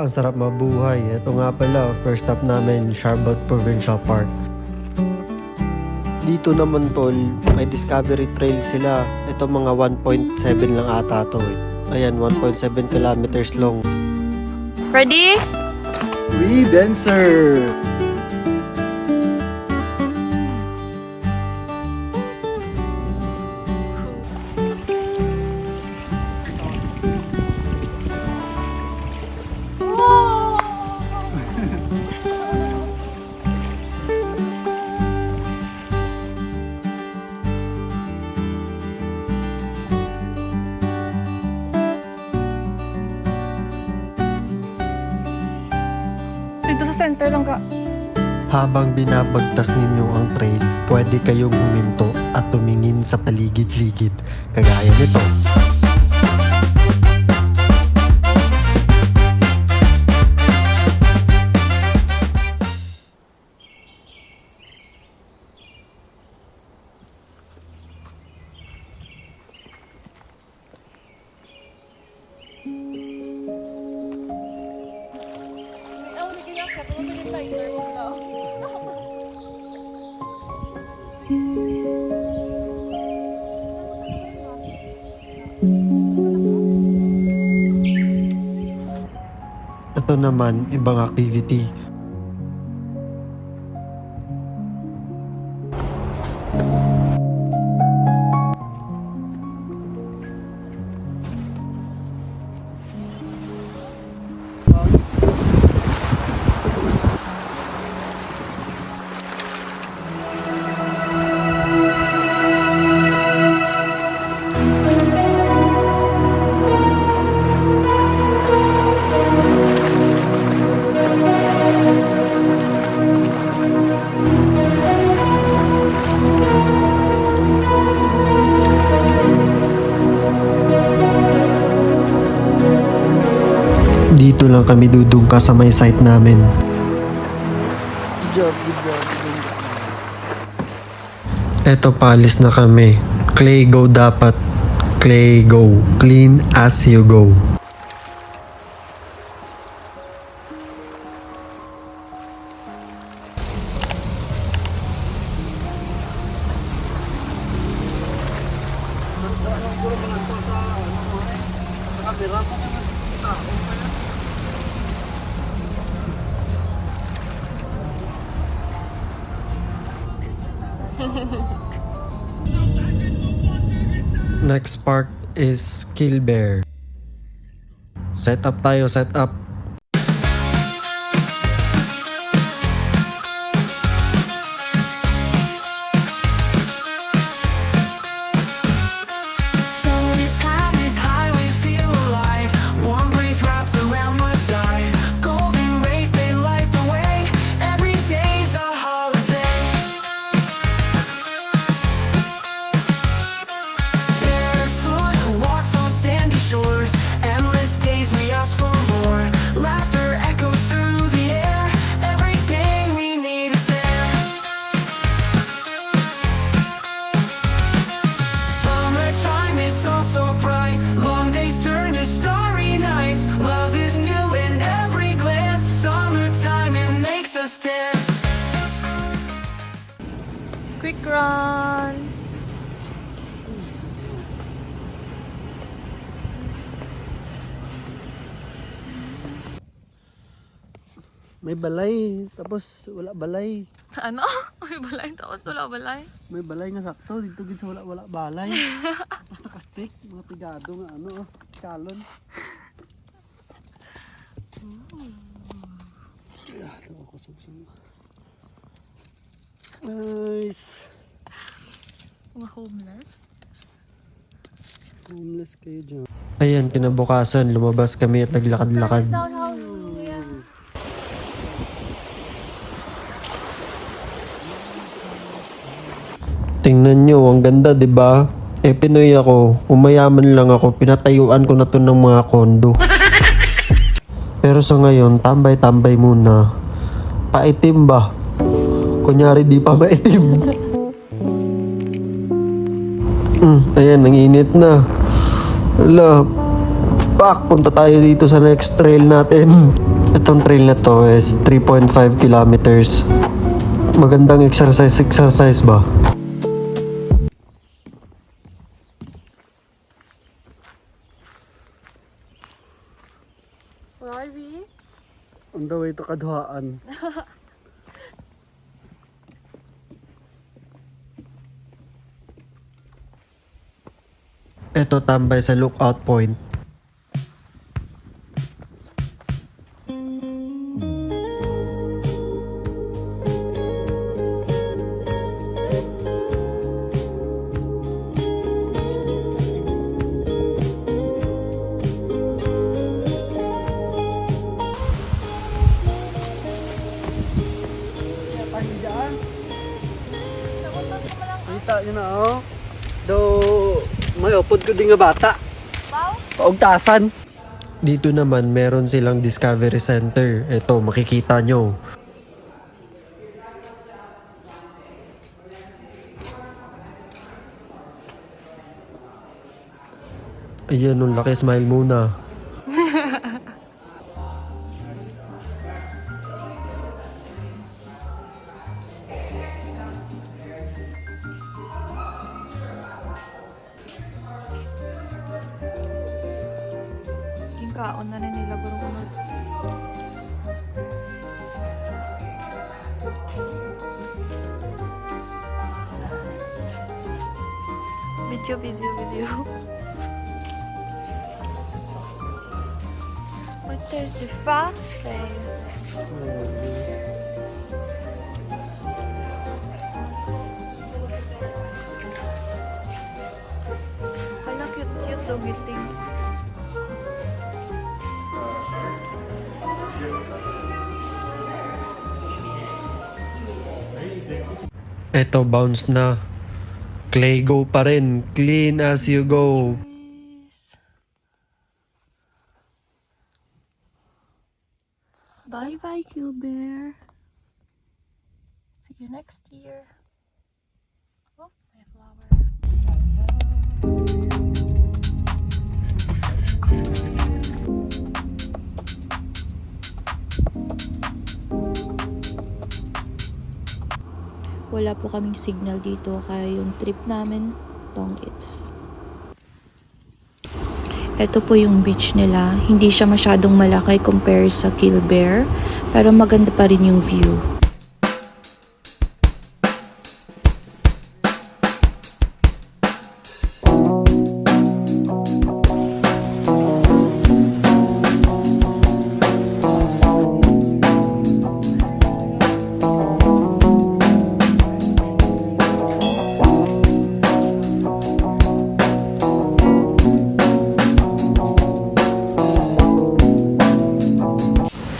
ang sarap mabuhay. Ito nga pala, first stop namin, Sharbot Provincial Park. Dito naman tol, may Discovery Trail sila. Ito mga 1.7 lang ata to eh. Ayan, 1.7 kilometers long. Ready? Oui, Benzer! Dito sa center lang ka. Habang binabagtas ninyo ang trail, pwede kayong huminto at tumingin sa paligid-ligid, kagaya nito. Ito naman, ibang activity. Dito lang kami dudungka sa may site namin. Good job. Eto, palis na kami. Clay go dapat. Clay go. Clean as you go. Next park is Kill Bear. Set up tayo, set up. Quick run. May balay, tapos wala balay. Ano? May balay tapos wala balay. May balay nga sakto, dito gid sa wala balay. Tapos naka-stick, mga pigado nga ano, kalon. Ah, tawa ko sumsum. Nice. Mga homeless. Homeless kayo dyan. Ayan, kinabukasan, lumabas kami at naglakad-lakad. Tingnan nyo, ang ganda, di ba? Pinoy ako, umayaman lang ako, pinatayuan ko na to ng mga kondo. Pero sa ngayon, tambay-tambay muna. Paitim ba? Kunyari di pa maitim. Ayan, ang init na. Hala, Pak, punta tayo dito sa next trail natin. Itong trail na to is 3.5 kilometers. Magandang exercise ba? Where are we? On the way to Kadhuaan. Ito tambay sa lookout point. Kita nyo na oh. Do may upod ko din nga bata. Wow. Paugtasan. Dito naman meron silang Discovery Center. Ito makikita nyo. Ayan, nung laki smile muna. Yung kaon na rin nila guro unod. Video. What does your fox say? Hala, cute daw meeting. Eto, bounce na. Clay go pa rin. Clean as you go. Bye bye, Gilbert. See you next year. Oh, my flower. Wala po kaming signal dito kaya yung trip namin long it's. Ito po yung beach nila. Hindi siya masyadong malaki compare sa Gilbert, pero maganda pa rin yung view.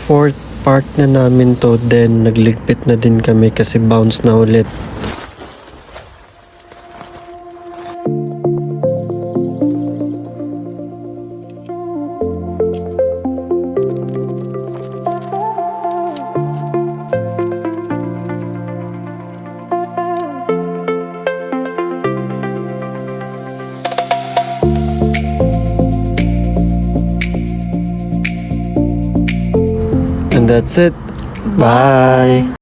Fourth part na namin to, then nagligpit na din kami kasi bounce na ulit. And that's it. Bye.